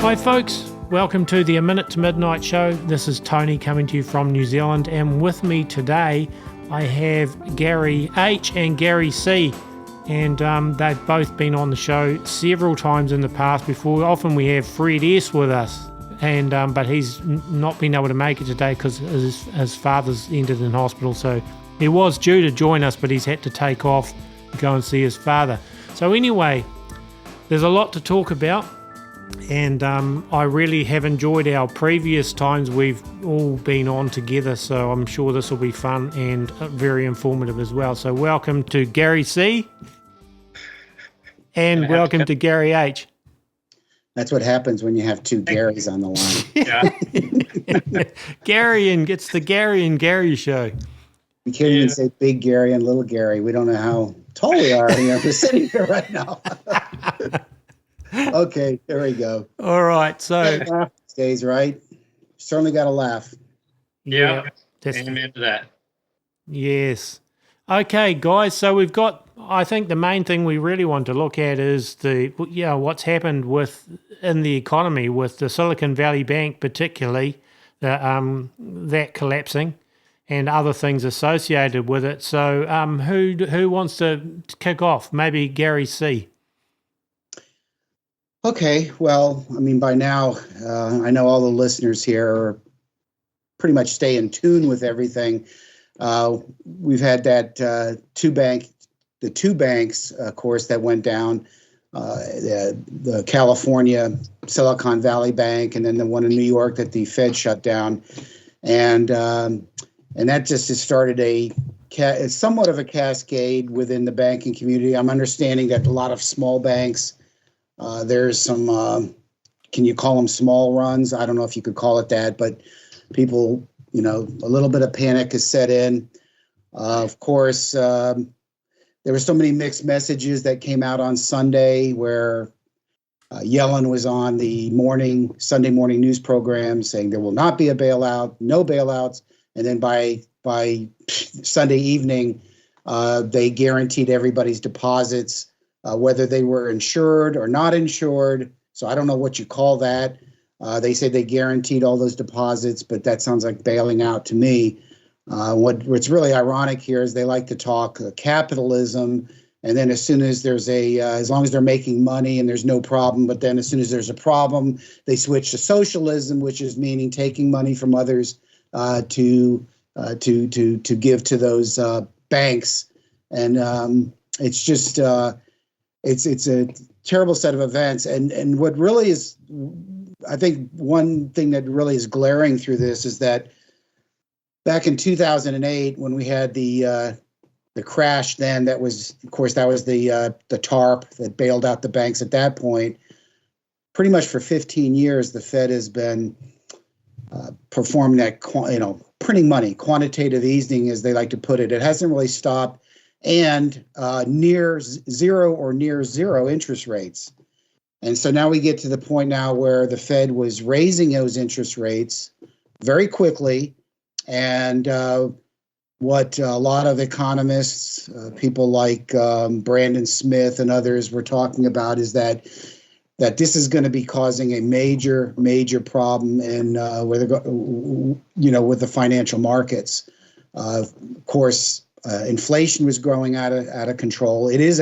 Hi folks, welcome to the A Minute to Midnight Show. This is Tony coming to you from New Zealand, and with me today I have Gary H and Gary C, and they've both been on the show several times in the past before. Often we have Fred S with us, and but he's not been able to make it today because his father's ended in hospital, so he was due to join us, but he's had to take off to go and see his father. So anyway, there's a lot to talk about. And I really have enjoyed our previous times we've all been on together, so I'm sure this will be fun and very informative as well. So welcome to Gary C. and welcome to Gary H. That's what happens when you have two Garys on the line. Yeah. Gary, and it's the Gary and Gary show. You can't even say Big Gary and Little Gary. We don't know how tall we are. We're sitting here right now. Okay, there we go. All right, so laugh these days, right? Certainly got to laugh. Yeah, amen to that. Yes. Okay, guys. So we've got. I think the main thing we really want to look at is what's happened in the economy with the Silicon Valley Bank, particularly that collapsing, and other things associated with it. So who wants to kick off? Maybe Gary C. Okay, well, I mean, by now, I know all the listeners here are pretty much stay in tune with everything. We've had that the two banks, of course, that went down, the California Silicon Valley Bank, and then the one in New York that the Fed shut down. And that just has started it's somewhat of a cascade within the banking community. I'm understanding that a lot of small banks, there's some, can you call them small runs? I don't know if you could call it that, but people, a little bit of panic has set in. Of course, there were so many mixed messages that came out on Sunday where Yellen was on the Sunday morning news program saying there will not be a bailout, no bailouts. And then by Sunday evening, they guaranteed everybody's deposits, whether they were insured or not insured. So I don't know what you call that. They said they guaranteed all those deposits, but that sounds like bailing out to me. What's really ironic here is they like to talk capitalism, and then as soon as there's as long as they're making money and there's no problem, but then as soon as there's a problem, they switch to socialism, which is meaning taking money from others to give to those banks, and it's just. It's a terrible set of events. And what really is, I think one thing that really is glaring through this is that back in 2008, when we had the crash then, that was the TARP that bailed out the banks at that point. Pretty much for 15 years, the Fed has been performing that, printing money, quantitative easing, as they like to put it. It hasn't really stopped. And near zero interest rates. And so now we get to the point now where the Fed was raising those interest rates very quickly. And what a lot of economists, people like Brandon Smith and others were talking about is that this is going to be causing a major problem in with the financial markets. Of course, inflation was growing out of control. It is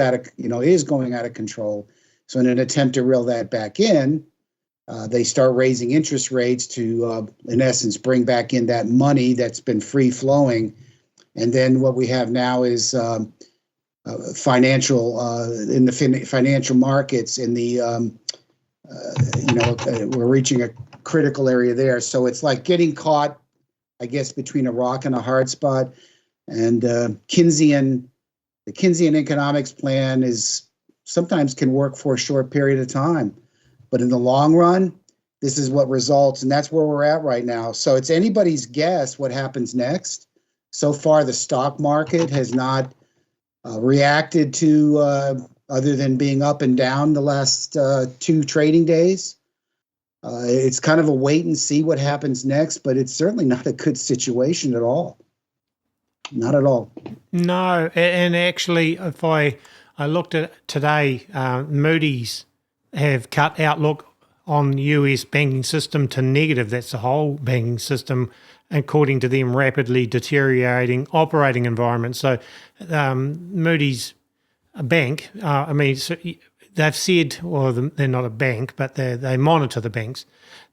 going out of control. So in an attempt to reel that back in, they start raising interest rates to, in essence, bring back in that money that's been free flowing. And then what we have now is financial in the financial markets. We're reaching a critical area there. So it's like getting caught, I guess, between a rock and a hard spot. And the Keynesian economics plan sometimes can work for a short period of time, but in the long run, this is what results, and that's where we're at right now. So it's anybody's guess what happens next. So far, the stock market has not reacted to other than being up and down the last 2 trading days. It's kind of a wait and see what happens next, but it's certainly not a good situation at all. Not at all. No, and actually, if I looked at it today, Moody's have cut outlook on the US banking system to negative. That's the whole banking system, according to them, rapidly deteriorating operating environment. So Moody's bank, they've said, or they're not a bank, but they monitor the banks.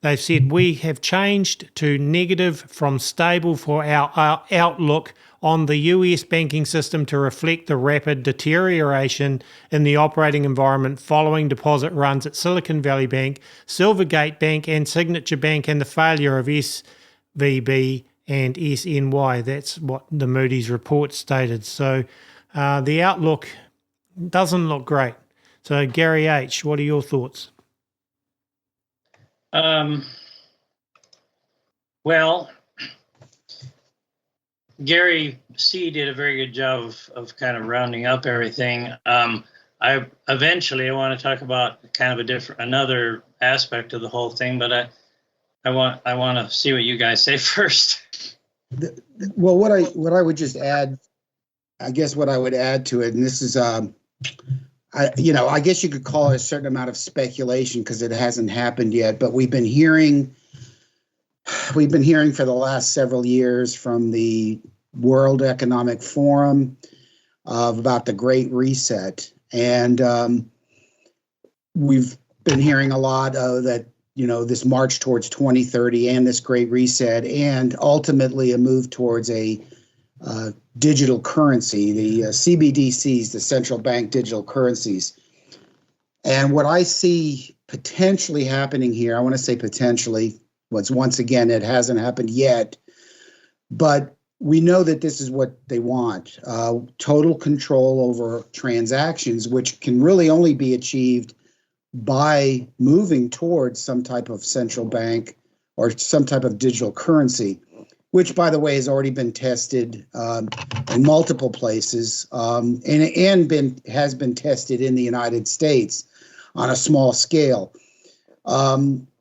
They've said we have changed to negative from stable for our outlook on the US banking system to reflect the rapid deterioration in the operating environment following deposit runs at Silicon Valley Bank, Silvergate Bank and Signature Bank, and the failure of SVB and SNY. That's what the Moody's report stated. So the outlook doesn't look great. So Gary H., what are your thoughts? Well, Gary C. did a very good job of kind of rounding up everything. I want to talk about kind of another aspect of the whole thing, but I want to see what you guys say first. Well, what I would just add, I guess what I would add to it, and this is, I guess you could call it a certain amount of speculation because it hasn't happened yet, but we've been hearing for the last several years from the World Economic Forum about the Great Reset. And we've been hearing a lot that, this march towards 2030 and this Great Reset, and ultimately a move towards a digital currency, the CBDCs, the central bank digital currencies. And what I see potentially happening here, I want to say potentially, once again, it hasn't happened yet, but we know that this is what they want, total control over transactions, which can really only be achieved by moving towards some type of central bank or some type of digital currency, which, by the way, has already been tested in multiple places and has been tested in the United States on a small scale.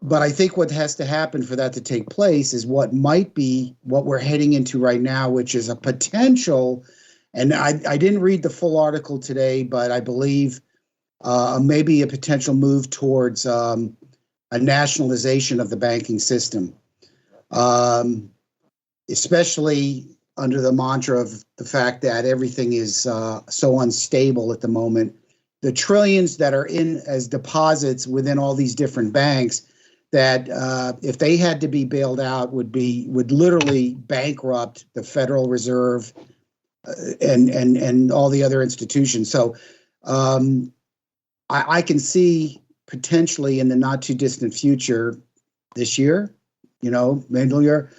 But I think what has to happen for that to take place is what might be what we're heading into right now, which is a potential, and I didn't read the full article today, but I believe maybe a potential move towards a nationalization of the banking system, especially under the mantra of the fact that everything is so unstable at the moment. The trillions that are in as deposits within all these different banks, that if they had to be bailed out would literally bankrupt the Federal Reserve and all the other institutions. So I can see potentially in the not too distant future, this year, middle year,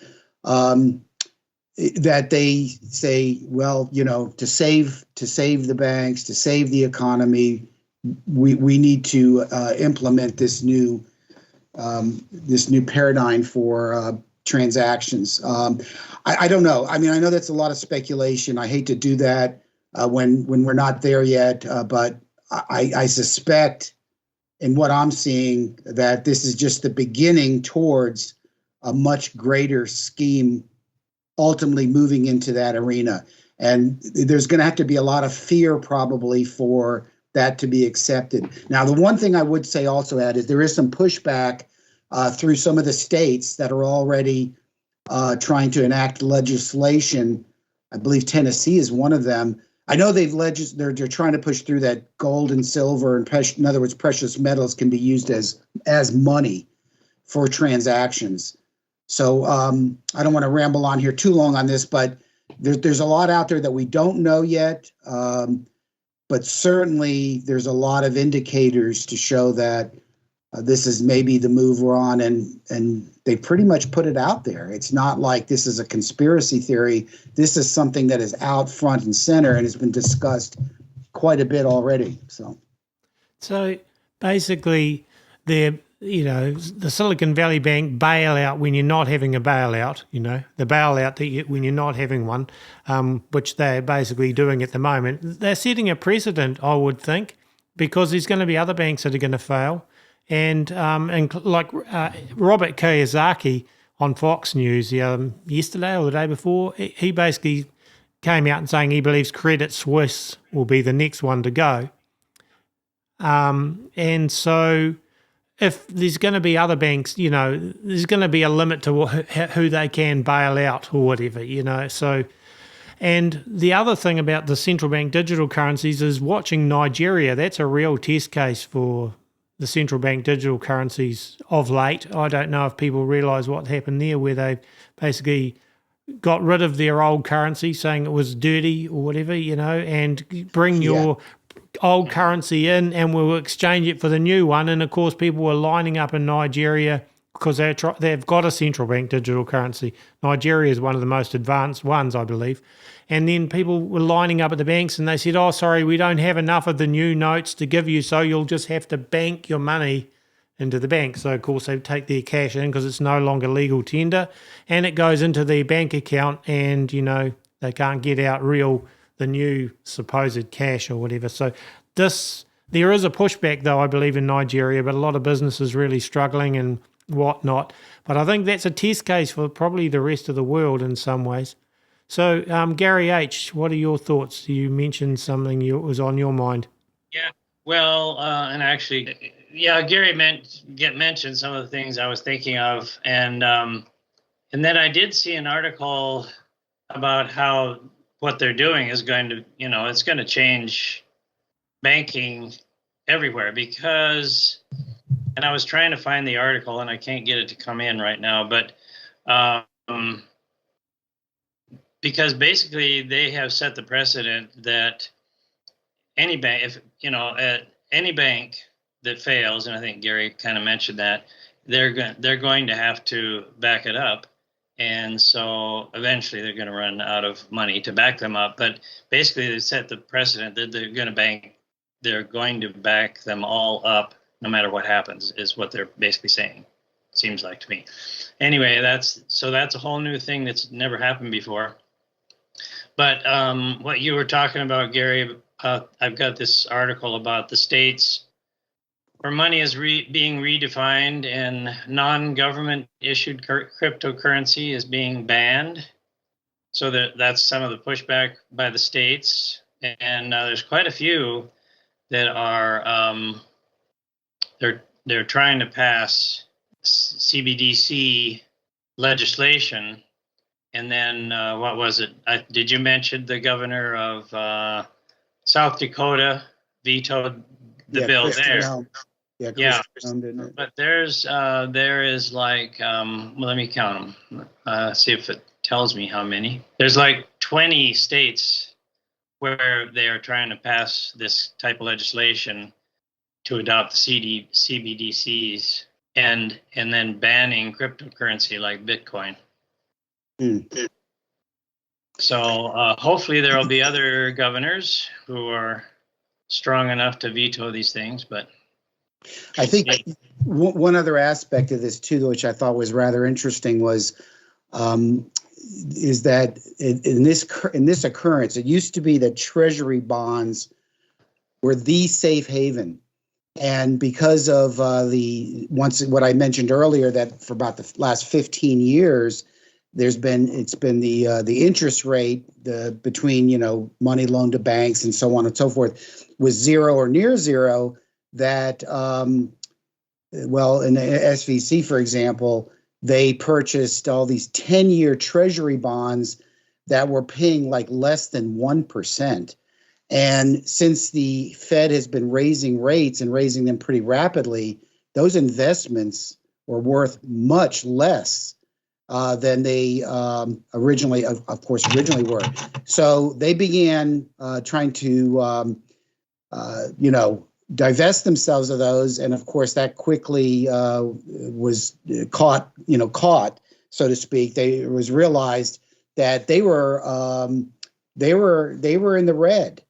that they say, well, to save the banks, to save the economy, we need to implement this new paradigm for transactions. I don't know. I mean, I know that's a lot of speculation. I hate to do that when we're not there yet, but I suspect, in what I'm seeing, that this is just the beginning towards a much greater scheme, ultimately moving into that arena. And there's going to have to be a lot of fear probably for that to be accepted. Now, the one thing I would say also, Ed, is there is some pushback through some of the states that are already trying to enact legislation. I believe Tennessee is one of them. I know they're trying to push through that gold and silver, and in other words, precious metals can be used as money for transactions. So I don't want to ramble on here too long on this, but there's a lot out there that we don't know yet. But certainly there's a lot of indicators to show that this is maybe the move we're on, and they pretty much put it out there. It's not like this is a conspiracy theory. This is something that is out front and center and has been discussed quite a bit already. So basically, the Silicon Valley Bank bailout when you're not having a bailout, the bailout when you're not having one, which they're basically doing at the moment. They're setting a precedent, I would think, because there's going to be other banks that are going to fail. And like Robert Kiyosaki on Fox News yesterday or the day before, he basically came out and saying he believes Credit Suisse will be the next one to go. And so if there's going to be other banks, there's going to be a limit to who they can bail out or whatever. So, and the other thing about the central bank digital currencies is watching Nigeria. That's a real test case for the central bank digital currencies of late. I don't know if people realise what happened there, where they basically got rid of their old currency, saying it was dirty or whatever, and bring your old currency in and we'll exchange it for the new one. And of course, people were lining up in Nigeria because they've got a central bank digital currency. Nigeria is one of the most advanced ones, I believe. And then people were lining up at the banks and they said, oh, sorry, we don't have enough of the new notes to give you, so you'll just have to bank your money into the bank. So, of course, they take their cash in because it's no longer legal tender, and it goes into their bank account, and, they can't get out the new supposed cash or whatever. So there is a pushback, though, I believe, in Nigeria, but a lot of businesses really struggling and whatnot. But I think that's a test case for probably the rest of the world in some ways. So, Gary H., what are your thoughts? You mentioned something was on your mind. Yeah, well, and actually, Gary mentioned some of the things I was thinking of, and then I did see an article about how what they're doing is going to, it's going to change banking everywhere, because, and I was trying to find the article and I can't get it to come in right now, but because basically they have set the precedent that any bank, any bank that fails, and I think Gary kind of mentioned that, they're going to have to back it up. And so eventually they're going to run out of money to back them up. But basically they set the precedent that they're going to back them all up no matter what happens, is what they're basically saying, seems like to me. Anyway, that's a whole new thing that's never happened before. But what you were talking about, Gary, I've got this article about the states where money is being redefined and non-government issued cryptocurrency is being banned. So that's some of the pushback by the states. And there's quite a few that are, they're trying to pass CBDC legislation. And then what was it? Did you mention the governor of South Dakota vetoed the bill there? Yeah. Didn't it? But there is like, let me count them. See if it tells me how many. There's like 20 states where they are trying to pass this type of legislation to adopt the CBDCs and then banning cryptocurrency like Bitcoin. So hopefully there will be other governors who are strong enough to veto these things, but I think one other aspect of this too, which I thought was rather interesting, was is that in this occurrence, it used to be that Treasury bonds were the safe haven, and because of what I mentioned earlier, that for about the last 15 years, it's been the interest rate between money loaned to banks and so on and so forth was zero or near zero. That in the SVC, for example, they purchased all these 10-year Treasury bonds that were paying like less than 1%. And since the Fed has been raising rates and raising them pretty rapidly, those investments were worth much less than they originally were. So they began trying to, divest themselves of those, and of course that quickly was caught, so to speak. It was realized that they were in the red,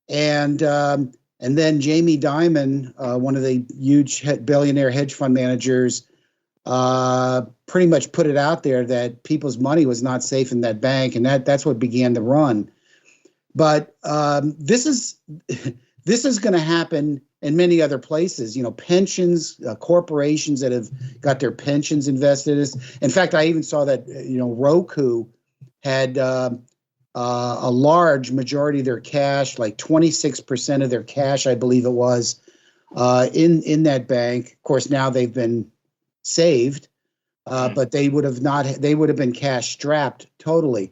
and then Jamie Dimon, one of the huge billionaire hedge fund managers, pretty much put it out there that people's money was not safe in that bank, and that's what began the run. But this is going to happen in many other places. Pensions, corporations that have got their pensions invested. In fact, I even saw that Roku had a large majority of their cash, like 26% of their cash, I believe it was in that bank. Of course, now they've been saved, but they would have been cash strapped totally.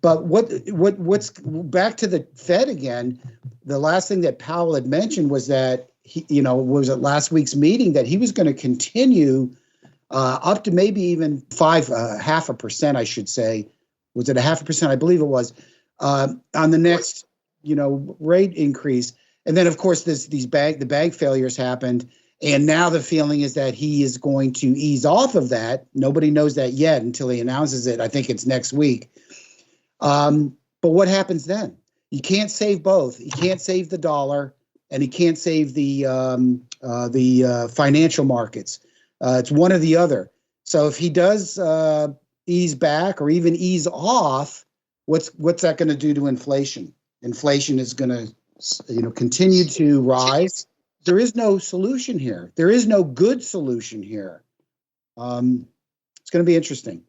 But what's back to the Fed again? The last thing that Powell had mentioned was that was at last week's meeting that he was going to continue up to maybe even 0.5%, I should say. Was it 0.5%? I believe it was on the next rate increase. And then of course the bank failures happened, and now the feeling is that he is going to ease off of that. Nobody knows that yet until he announces it. I think it's next week. But what happens then? You can't save both. You can't save the dollar, and you can't save the financial markets. It's one or the other. So if he does ease back or even ease off, what's that going to do to inflation? Inflation is going to continue to rise. There is no solution here. There is no good solution here. It's going to be interesting.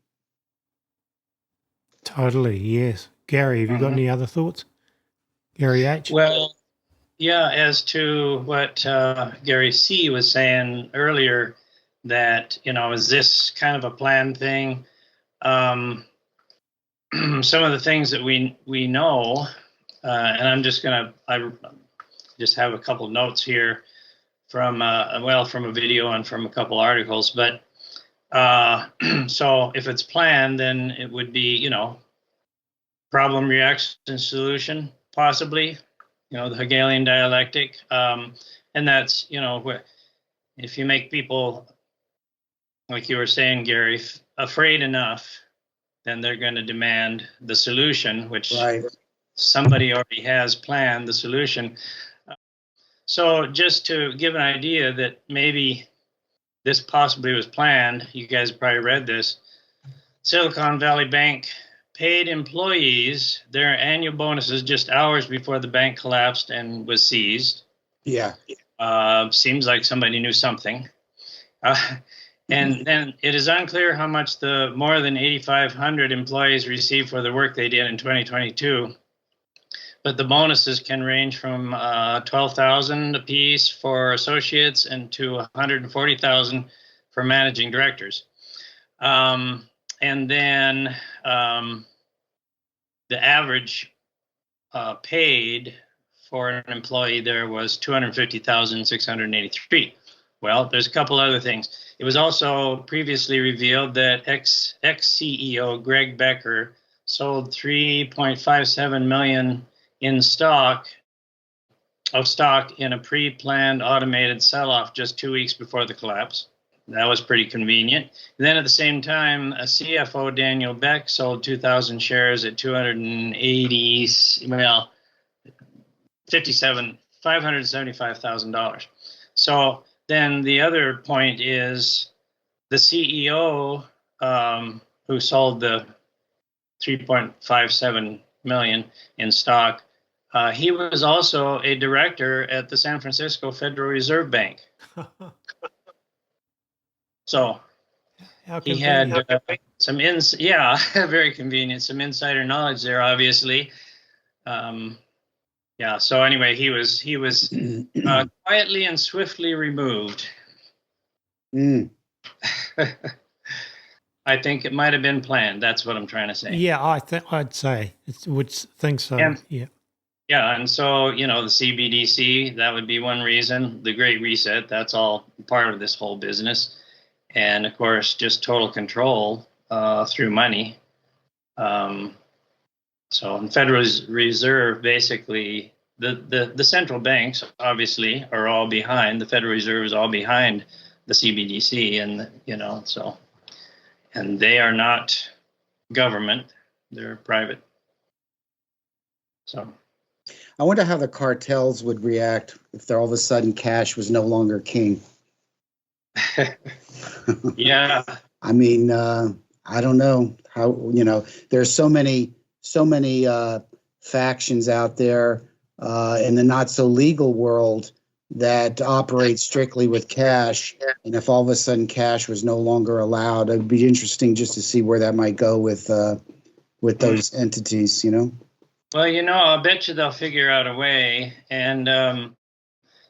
Totally, yes. Gary, have you got any other thoughts? Gary H? Well, yeah, as to what Gary C was saying earlier, that, is this kind of a planned thing? Some of the things that we know, and I just have a couple notes here from a video and from a couple articles, but so if it's planned, then it would be, problem, reaction, solution, possibly, the Hegelian dialectic. And that's, if you make people, like you were saying, Gary, afraid enough, then they're going to demand the solution, which somebody already has planned the solution. So just to give an idea that maybe this possibly was planned, you guys probably read this. Silicon Valley Bank paid employees their annual bonuses just hours before the bank collapsed and was seized. Yeah. Seems like somebody knew something. And then it is unclear how much the more than 8,500 employees received for the work they did in 2022. But the bonuses can range from $12,000 apiece for associates and to $140,000 for managing directors. And then the average paid for an employee there was $250,683. Well, there's a couple other things. It was also previously revealed that ex-CEO Greg Becker sold 3.57 million in stock in a pre-planned automated sell-off just 2 weeks before the collapse. That was pretty convenient. And then at the same time, a CFO, Daniel Beck, sold 2,000 shares at $575,000. So then the other point is the CEO who sold the 3.57 million in stock, he was also a director at the San Francisco Federal Reserve Bank. So he had some very convenient, some insider knowledge there, obviously. So anyway, he was quietly and swiftly removed. I think it might have been planned. That's what I'm trying to say. Yeah, I'd say would think so. And, yeah. Yeah, and so, the CBDC, that would be one reason. The Great Reset, that's all part of this whole business. And of course, just total control through money. So the Federal Reserve, basically, the central banks obviously are all behind. The Federal Reserve is all behind the CBDC, and and they are not government; they're private. So, I wonder how the cartels would react if all of a sudden cash was no longer king. Yeah. I mean, I don't know how, there's so many factions out there in the not so legal world that operate strictly with cash. And if all of a sudden cash was no longer allowed, it'd be interesting just to see where that might go with those entities, Well, I bet you they'll figure out a way. And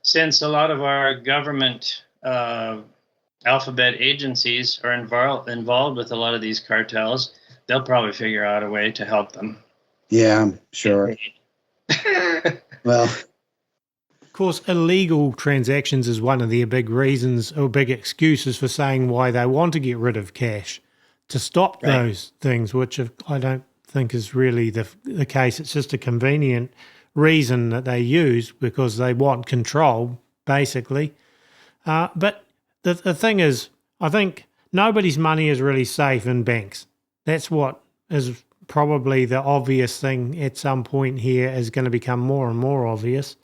since a lot of our government alphabet agencies are involved with a lot of these cartels, they'll probably figure out a way to help them. Yeah, sure. Well, of course, illegal transactions is one of their big reasons or big excuses for saying why they want to get rid of cash, to stop those things, which I don't think is really the case. It's just a convenient reason that they use because they want control, basically. But the thing is, I think nobody's money is really safe in banks. That's what is probably the obvious thing at some point here is going to become more and more obvious.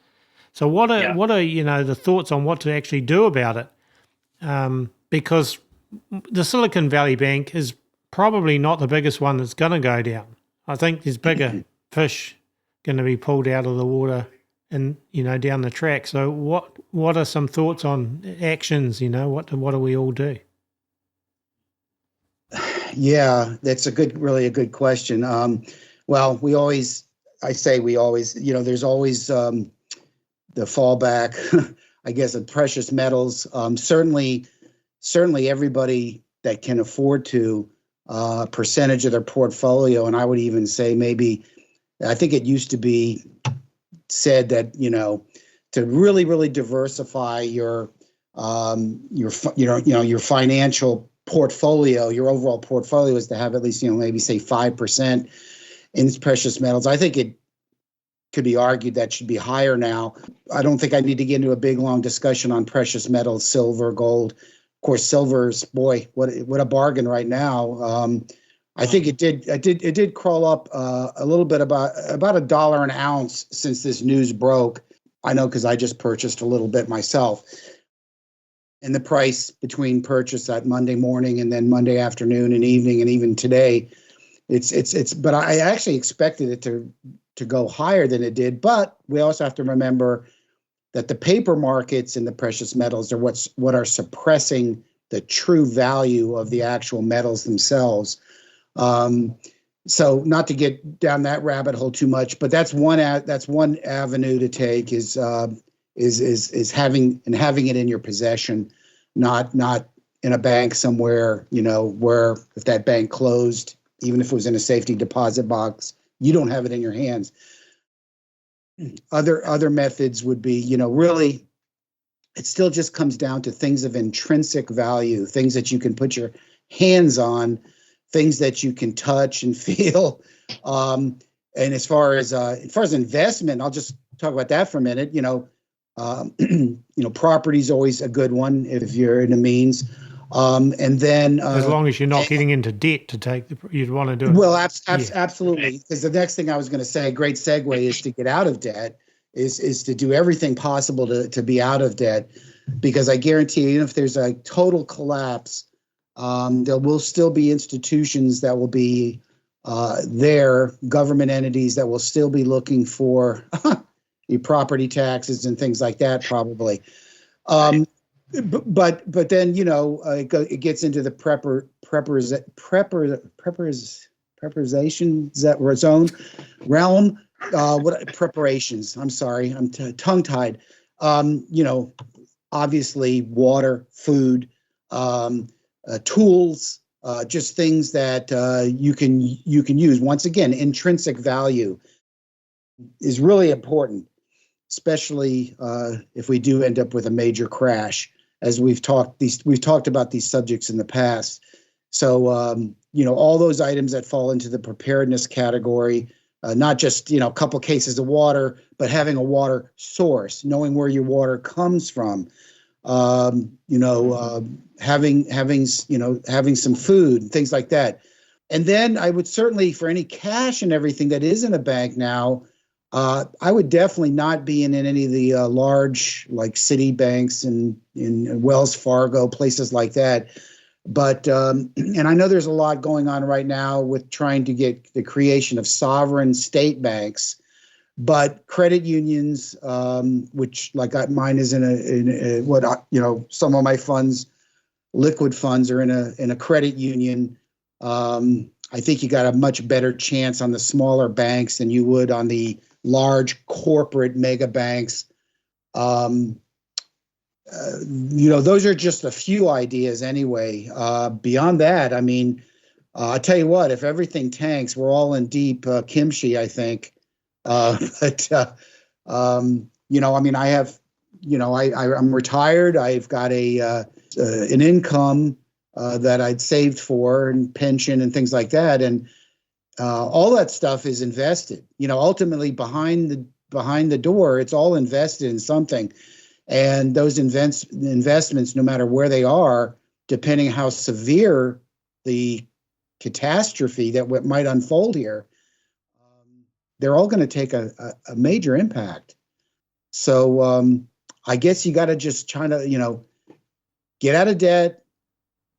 So what are the thoughts on what to actually do about it? Because the Silicon Valley Bank is probably not the biggest one that's going to go down. I think there's bigger fish going to be pulled out of the water and down the track. So what are some thoughts on actions? What do we all do? Yeah, that's really a good question. Well, I say we always, there's always the fallback, I guess, of precious metals. Certainly everybody that can afford to percentage of their portfolio, and I would even say I think it used to be said that to really diversify your financial portfolio, your overall portfolio, is to have at least maybe say 5% in precious metals. I think it could be argued that should be higher now. I don't think I need to get into a big long discussion on precious metals, silver, gold. Of course, silver's, boy, what a bargain right now. I think it did crawl up a little bit, about $1 an ounce since this news broke. I know because I just purchased a little bit myself. And the price between purchase that Monday morning and then Monday afternoon and evening and even today, but I actually expected it to go higher than it did. But we also have to remember that the paper markets and the precious metals are what are suppressing the true value of the actual metals themselves. So not to get down that rabbit hole too much, but that's one avenue to take is having it in your possession, not in a bank somewhere, where if that bank closed, even if it was in a safety deposit box, you don't have it in your hands. Other methods would be, really, it still just comes down to things of intrinsic value, things that you can put your hands on, things that you can touch and feel. And as far as investment, I'll just talk about that for a minute. Property is always a good one if you're in the means. And then as long as you're not getting into debt you'd want to do it. Well, absolutely. Because the next thing I was going to say, a great segue, is to get out of debt, is to do everything possible to be out of debt. Because I guarantee you, even if there's a total collapse, there will still be institutions that will be there, government entities that will still be looking for your property taxes and things like that, probably. But then it gets into the preparation zone realm. What preparations? I'm sorry, I'm tongue tied. Obviously water, food, tools, just things that you can use. Once again, intrinsic value is really important, especially if we do end up with a major crash, as we've talked about these subjects in the past. So all those items that fall into the preparedness category, not just a couple cases of water, but having a water source, knowing where your water comes from, having some food, things like that. And then I would certainly, for any cash and everything that is in a bank now, I would definitely not be in any of the large, like Citibanks and in Wells Fargo, places like that. But and I know there's a lot going on right now with trying to get the creation of sovereign state banks, but credit unions, which mine is some of my funds, liquid funds, are in a credit union. I think you got a much better chance on the smaller banks than you would on the large corporate mega banks. those are just a few ideas anyway. Beyond that, I mean, I tell you what, if everything tanks, we're all in deep kimchi, I think. I mean, I have, I'm retired. I've got an income that I'd saved for and pension and things like that. And all that stuff is invested, ultimately behind the door, it's all invested in something. And those investments, no matter where they are, depending how severe the catastrophe that might unfold here, they're all going to take a major impact. So I guess you got to just try to, get out of debt,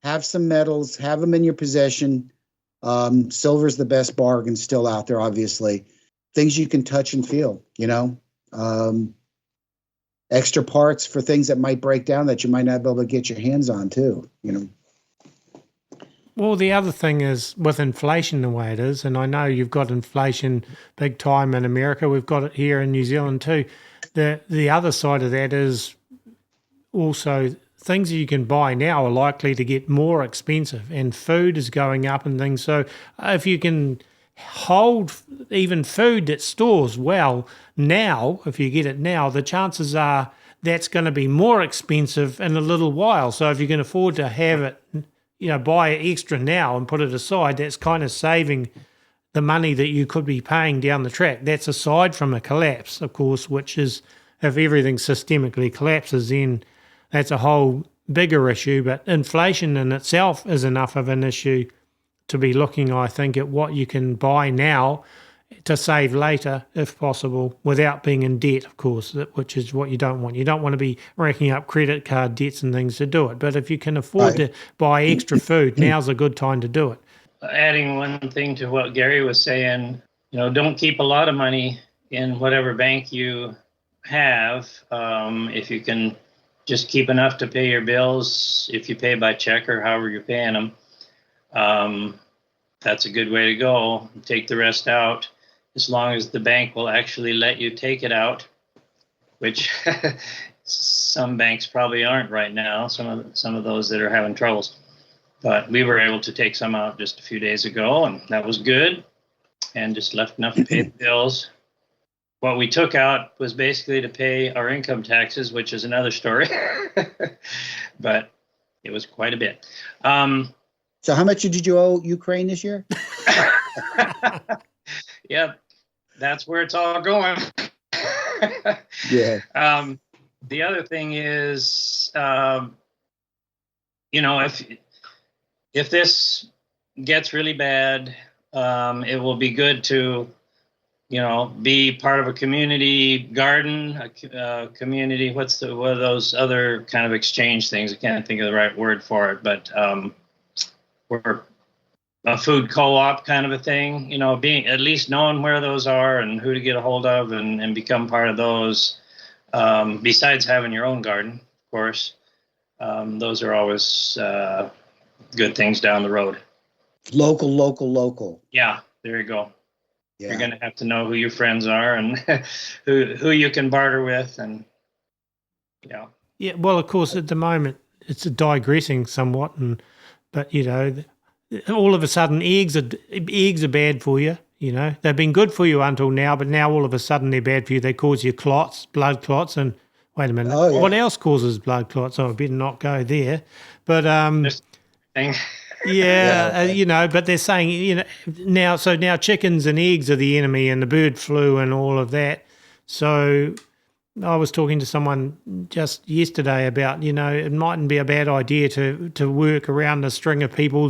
have some metals, have them in your possession. Silver's the best bargain still out there, obviously. Things you can touch and feel, extra parts for things that might break down that you might not be able to get your hands on too, Well, the other thing is with inflation the way it is, and I know you've got inflation big time in America, we've got it here in New Zealand too. The other side of that is also things that you can buy now are likely to get more expensive, and food is going up and things. So if you can hold even food that stores well now, if you get it now, the chances are that's going to be more expensive in a little while. So if you can afford to have it, buy it extra now and put it aside, that's kind of saving the money that you could be paying down the track. That's aside from a collapse, of course, which is if everything systemically collapses, then that's a whole bigger issue. But inflation in itself is enough of an issue to be looking, I think, at what you can buy now to save later, if possible, without being in debt, of course, which is what you don't want. You don't want to be racking up credit card debts and things to do it. But if you can afford to buy extra food, now's a good time to do it. Adding one thing to what Gary was saying, don't keep a lot of money in whatever bank you have. If you can just keep enough to pay your bills, if you pay by check or however you're paying them, that's a good way to go. Take the rest out, as long as the bank will actually let you take it out, which some banks probably aren't right now, some of those that are having troubles. But we were able to take some out just a few days ago, and that was good, and just left enough to pay the bills. What we took out was basically to pay our income taxes, which is another story, but it was quite a bit. So how much did you owe Ukraine this year? Yep, that's where it's all going. Yeah. The other thing is, if this gets really bad, it will be good to, be part of a community garden, a community. What are those other kind of exchange things? I can't think of the right word for it, but we're a food co-op kind of a thing. Being at least knowing where those are and who to get a hold of and become part of those. Besides having your own garden, of course, those are always good things down the road. Local. Yeah, there you go. Yeah. You're going to have to know who your friends are and who you can barter with, and yeah. Yeah, well, of course, at the moment it's digressing somewhat, but all of a sudden eggs are bad for you. They've been good for you until now, but now all of a sudden they're bad for you. They cause you blood clots, and wait a minute, What else causes blood clots? Oh, I better not go there. But but they're saying now chickens and eggs are the enemy, and the bird flu and all of that. So I was talking to someone just yesterday about, it mightn't be a bad idea to work around a string of people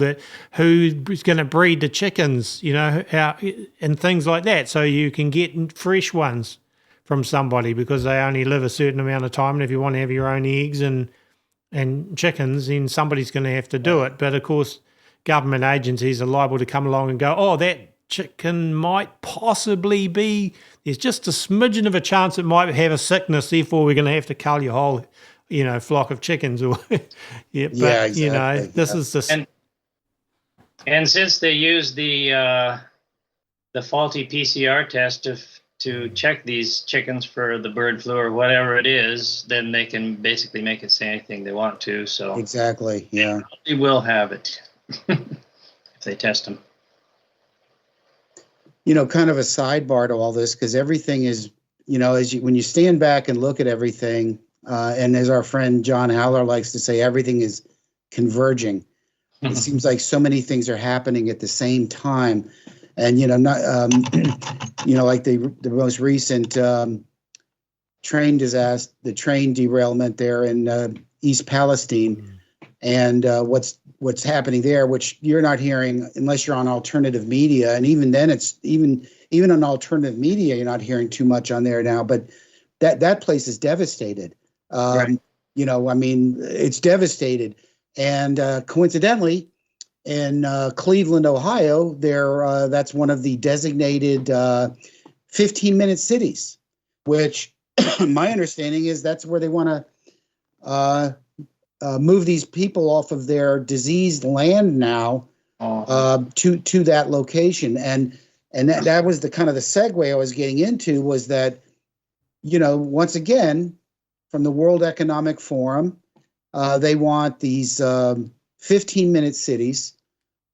who's going to breed the chickens, and things like that, so you can get fresh ones from somebody, because they only live a certain amount of time, and if you want to have your own eggs and chickens, then somebody's going to have to do it. But of course, government agencies are liable to come along and go, oh, that chicken might possibly be, there's just a smidgen of a chance it might have a sickness, therefore we're going to have to cull your whole, flock of chickens. Or exactly. This is the... And since they use the faulty PCR test to check these chickens for the bird flu or whatever it is, then they can basically make it say anything they want to. So Exactly. Yeah. they will have it if they test them. Kind of a sidebar to all this, because everything is, when you stand back and look at everything, and as our friend John Haller likes to say, everything is converging. It seems like so many things are happening at the same time, and not like the most recent train disaster, the train derailment there in East Palestine, and what's happening there, which you're not hearing unless you're on alternative media, and even then, it's even on alternative media, you're not hearing too much on there now. But that place is devastated. Right. It's devastated. And coincidentally, in Cleveland, Ohio, that's one of the designated 15-minute cities, which my understanding is that's where they want to move these people off of their diseased land now to that location. And that was the kind of the segue I was getting into, was that, once again, from the World Economic Forum, they want these 15-minute cities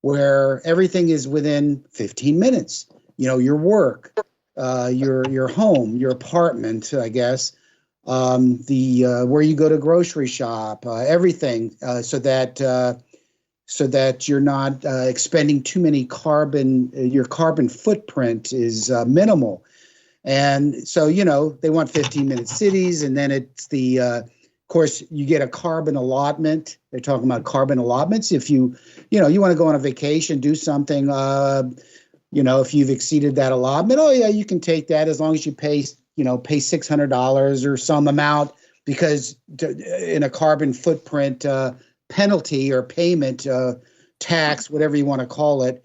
where everything is within 15 minutes. Your work, your home, your apartment, I guess, where you go to grocery shop, everything, so that you're not expending too many carbon. Your carbon footprint is minimal. And so, they want 15-minute cities, and then it's of course, you get a carbon allotment. They're talking about carbon allotments. If you want to go on a vacation, do something, if you've exceeded that allotment, oh yeah, you can take that as long as you pay $600 or some amount, because in a carbon footprint penalty or payment, tax, whatever you want to call it.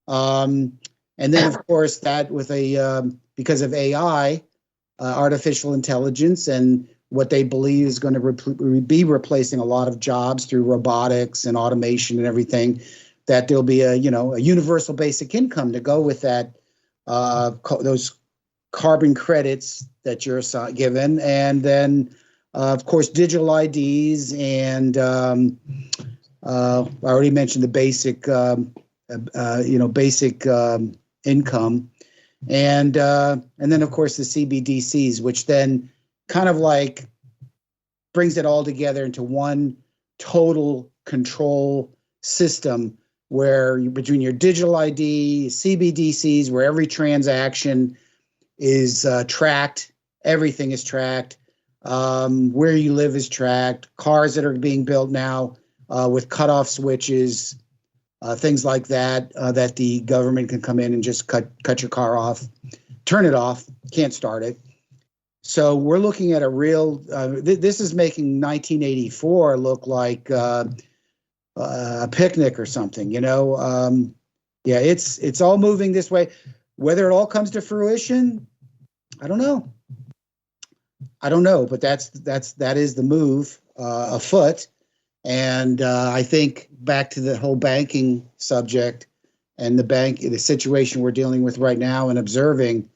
And then, of course, that with because of AI, artificial intelligence, and what they believe is going to be replacing a lot of jobs through robotics and automation and everything, that there'll be a universal basic income to go with that, those carbon credits that you're given. And then, of course, digital IDs, and I already mentioned the basic, basic income. And then, of course, the CBDCs, which then kind of like brings it all together into one total control system, where between your digital ID, CBDCs, where every transaction is tracked, everything is tracked, where you live is tracked, cars that are being built now with cutoff switches, things like that, that the government can come in and just cut your car off, turn it off, can't start it. So we're looking at a real, this is making 1984 look like a picnic or something, Yeah, it's all moving this way. Whether it all comes to fruition, I don't know. But that is the move afoot. And I think back to the whole banking subject and the situation we're dealing with right now and observing,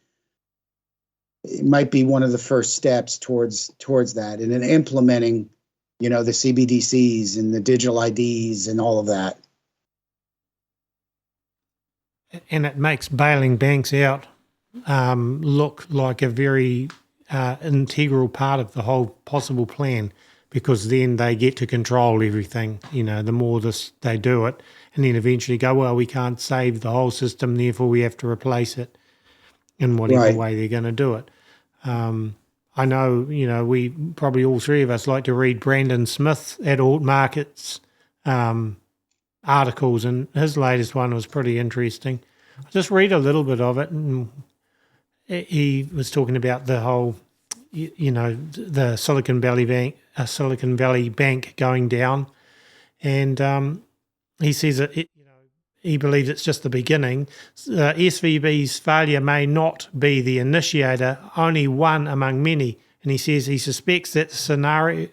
it might be one of the first steps towards that, and then implementing, the CBDCs and the digital IDs and all of that. And it makes bailing banks out look like a very integral part of the whole possible plan, because then they get to control everything, the more they do it, and then eventually go, well, we can't save the whole system, therefore we have to replace it in whatever way they're going to do it. I know, we probably all three of us like to read Brandon Smith at Alt Markets articles, and his latest one was pretty interesting. I'll just read a little bit of it, and he was talking about the whole, the Silicon Valley Bank going down, and he says he believes it's just the beginning. SVB's failure may not be the initiator, only one among many. And he says he suspects that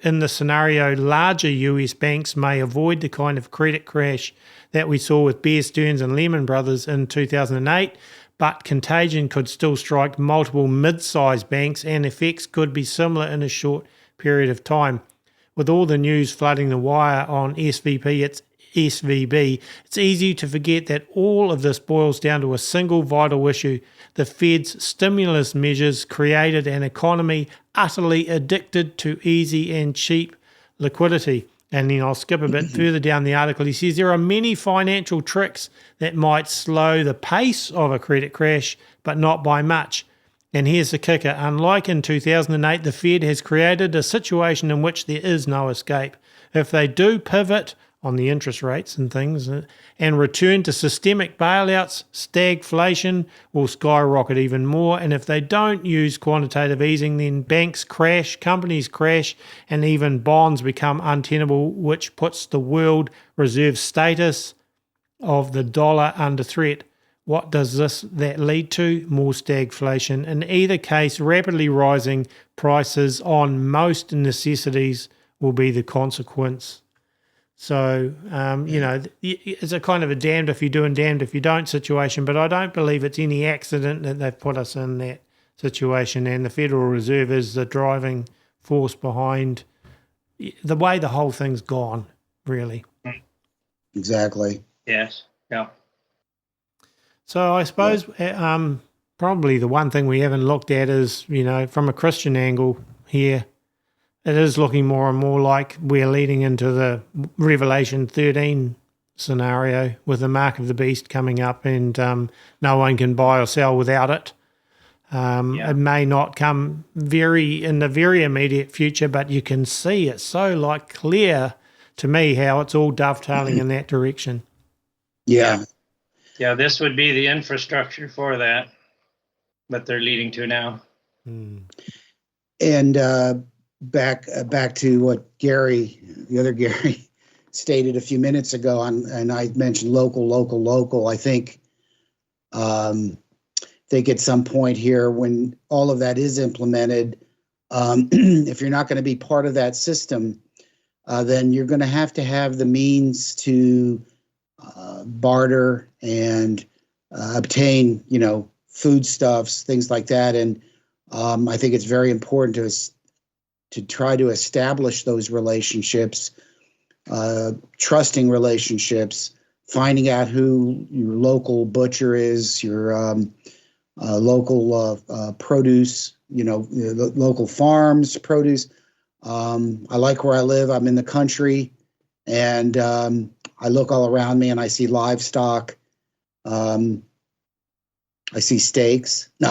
in the scenario, larger US banks may avoid the kind of credit crash that we saw with Bear Stearns and Lehman Brothers in 2008, but contagion could still strike multiple mid-sized banks and effects could be similar in a short period of time. With all the news flooding the wire on SVB, it's easy to forget that all of this boils down to a single vital issue. The Fed's stimulus measures created an economy utterly addicted to easy and cheap liquidity. And then I'll skip a bit further down the article. He says there are many financial tricks that might slow the pace of a credit crash, but not by much. And here's the kicker. Unlike in 2008, the Fed has created a situation in which there is no escape. If they do pivot on the interest rates and things and return to systemic bailouts, stagflation will skyrocket even more. And if they don't use quantitative easing, then banks crash, companies crash, and even bonds become untenable, which puts the world reserve status of the dollar under threat. What does that lead to? More stagflation. In either case, rapidly rising prices on most necessities will be the consequence. So, it's a kind of a damned if you do and damned if you don't situation, but I don't believe it's any accident that they've put us in that situation, and the Federal Reserve is the driving force behind the way the whole thing's gone, really. Exactly. Yes. Yeah. So I suppose probably the one thing we haven't looked at is, from a Christian angle here, it is looking more and more like we're leading into the Revelation 13 scenario with the mark of the beast coming up and no one can buy or sell without it. It may not come in the very immediate future, but you can see it's so clear to me how it's all dovetailing in that direction. Yeah. Yeah, this would be the infrastructure for that they're leading to now. And back to what the other Gary, stated a few minutes ago, and I mentioned local. I think at some point here, when all of that is implemented, if you're not going to be part of that system, then you're going to have the means to barter and obtain, foodstuffs, things like that. And I think it's very important to try to establish those relationships, trusting relationships, finding out who your local butcher is, your local produce, local farms produce. I like where I live. I'm in the country, and I look all around me and I see livestock. I see steaks. No.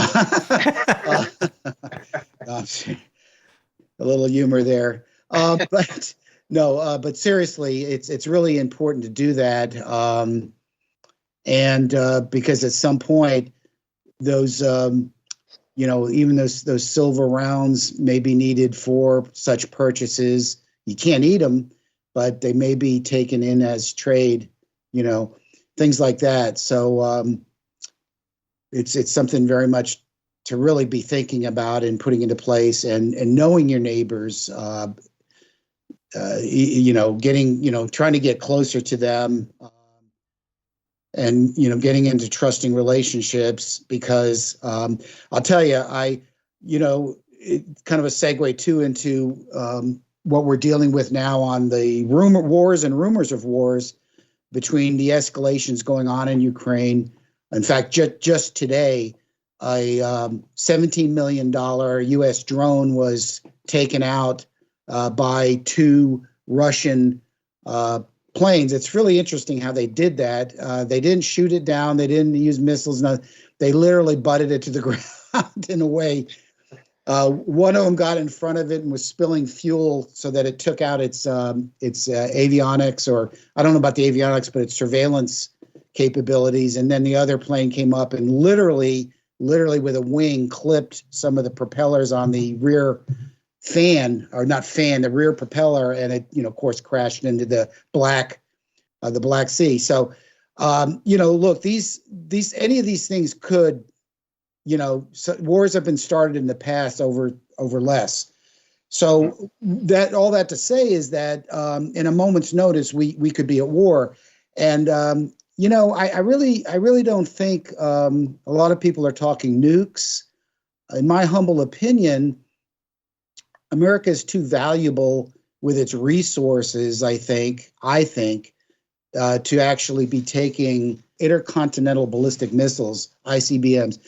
A little humor there. But no, but seriously, it's really important to do that. And because at some point, those, even those silver rounds may be needed for such purchases. You can't eat them, but they may be taken in as trade, things like that. So it's something very much to really be thinking about and putting into place, and knowing your neighbors, trying to get closer to them, and getting into trusting relationships, because I'll tell you, kind of a segue too into what we're dealing with now on the rumors of wars between the escalations going on in Ukraine. In fact, just today, a $17 million U.S. drone was taken out by two Russian planes. It's really interesting how they did that. They didn't shoot it down. They didn't use missiles. No, they literally butted it to the ground in a way. One of them got in front of it and was spilling fuel so that it took out its avionics, or I don't know about the avionics, but its surveillance capabilities. And then the other plane came up and literally with a wing clipped some of the propellers on the rear the rear propeller, and it, of course, crashed into the Black Sea. So, look, any of these things could, wars have been started in the past over less. So all that to say is that in a moment's notice, we could be at war. And I really don't think a lot of people are talking nukes. In my humble opinion, America is too valuable with its resources, I think, to actually be taking intercontinental ballistic missiles, ICBMs.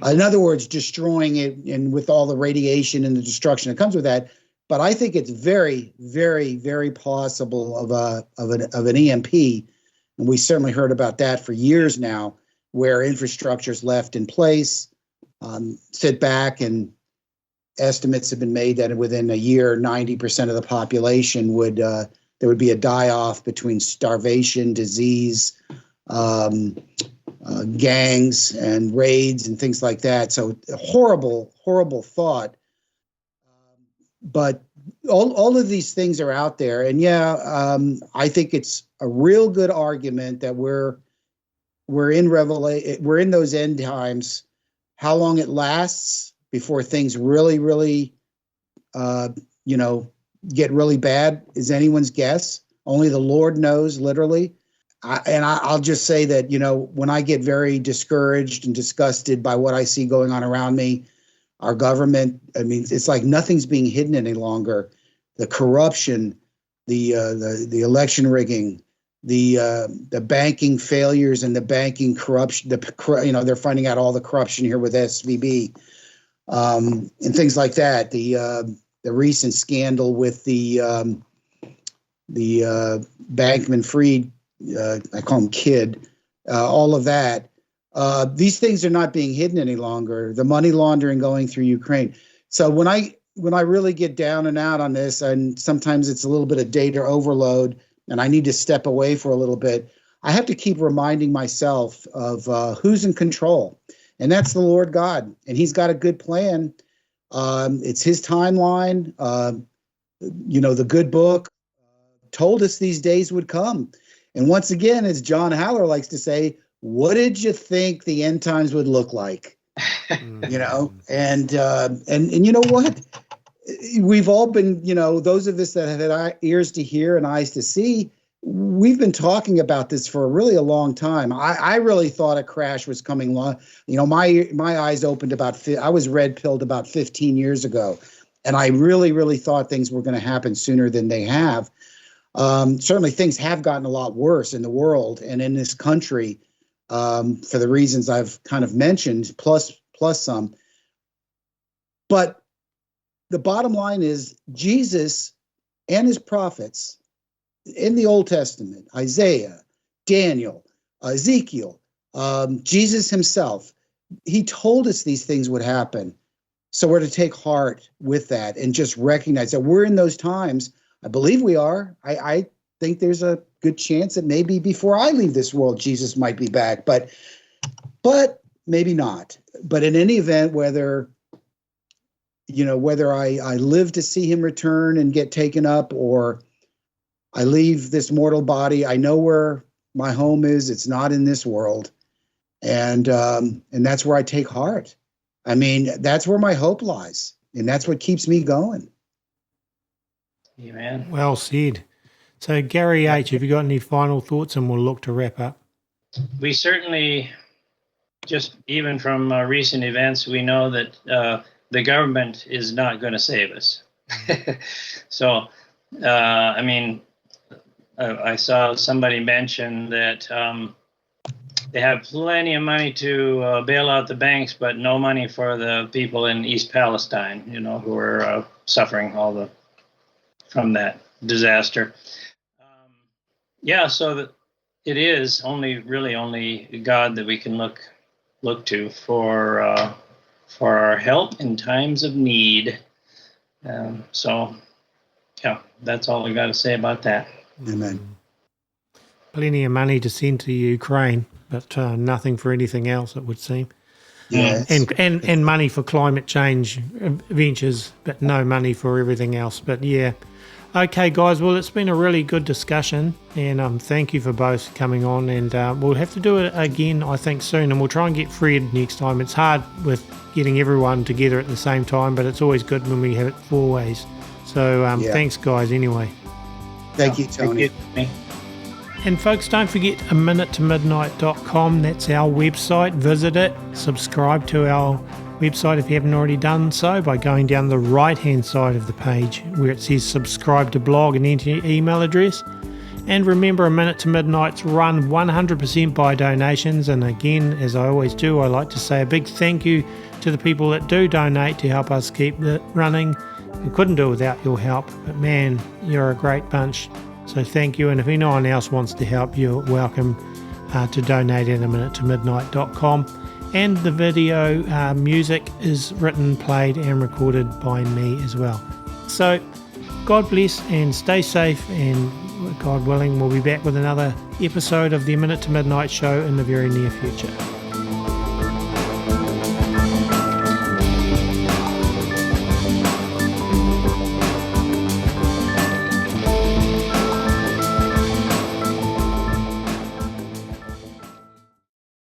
In other words, destroying it, and with all the radiation and the destruction that comes with that. But I think it's very, very, very possible of an EMP, and we certainly heard about that for years now, where infrastructure is left in place, sit back, and estimates have been made that within a year, 90% of the population would there would be a die-off between starvation, disease, gangs, and raids and things like that. So horrible, horrible thought. But all of these things are out there, and I think it's a real good argument that we're in those end times. How long it lasts before things really, really, get really bad is anyone's guess. Only the Lord knows, literally. I'll just say that, when I get very discouraged and disgusted by what I see going on around me, our government, it's like nothing's being hidden any longer. The corruption, the election rigging, the banking failures and the banking corruption, they're finding out all the corruption here with SVB, and things like that. The recent scandal with the Bankman-Fried, I call him Kid, all of that. These things are not being hidden any longer. The money laundering going through Ukraine. So when I really get down and out on this, and sometimes it's a little bit of data overload, and I need to step away for a little bit, I have to keep reminding myself of who's in control, and that's the Lord God, and He's got a good plan. It's His timeline. The good book told us these days would come. And once again, as John Haller likes to say, what did you think the end times would look like? And you know what? We've all been, those of us that have had ears to hear and eyes to see, we've been talking about this for a long time. I really thought a crash was coming along. My eyes opened I was red-pilled about 15 years ago, and I really, really thought things were going to happen sooner than they have. Certainly things have gotten a lot worse in the world and in this country, for the reasons I've kind of mentioned, plus some. But the bottom line is Jesus and his prophets in the Old Testament, Isaiah, Daniel, Ezekiel, Jesus himself, he told us these things would happen. So we're to take heart with that and just recognize that we're in those times. I believe we are. I think there's a good chance that maybe before I leave this world, Jesus might be back, but maybe not. But in any event, whether I live to see him return and get taken up, or I leave this mortal body, I know where my home is. It's not in this world. And that's where I take heart. That's where my hope lies. And that's what keeps me going. Amen. Well said. So, Gary H., have you got any final thoughts, and we'll look to wrap up? We certainly, just even from recent events, we know that the government is not going to save us. So, I saw somebody mention that they have plenty of money to bail out the banks, but no money for the people in East Palestine, who are suffering from that disaster. So that it is only God that we can look to for our help in times of need. That's all I got to say about that. Amen. Plenty of money to send to Ukraine, but nothing for anything else, it would seem. Yes. And money for climate change ventures, but no money for everything else. But yeah. Okay, guys, well, it's been a really good discussion, and thank you for both coming on, and we'll have to do it again, I think, soon, and we'll try and get Fred next time. It's hard with getting everyone together at the same time, but it's always good when we have it 4 ways. So thanks, guys, anyway. Thank you, Tony. Thank you. And folks, don't forget aminutetomidnight.com. That's our website. Visit it. Subscribe to our website if you haven't already done so by going down the right-hand side of the page where it says subscribe to blog and enter your email address. And remember, A Minute to Midnight's run 100% by donations. And again, as I always do, I like to say a big thank you to the people that do donate to help us keep it running. We couldn't do it without your help, but man, you're a great bunch. So thank you, and if anyone else wants to help, you're welcome to donate at aminutetomidnight.com. And the video music is written, played and recorded by me as well. So God bless and stay safe, and God willing, we'll be back with another episode of the A Minute to Midnight show in the very near future.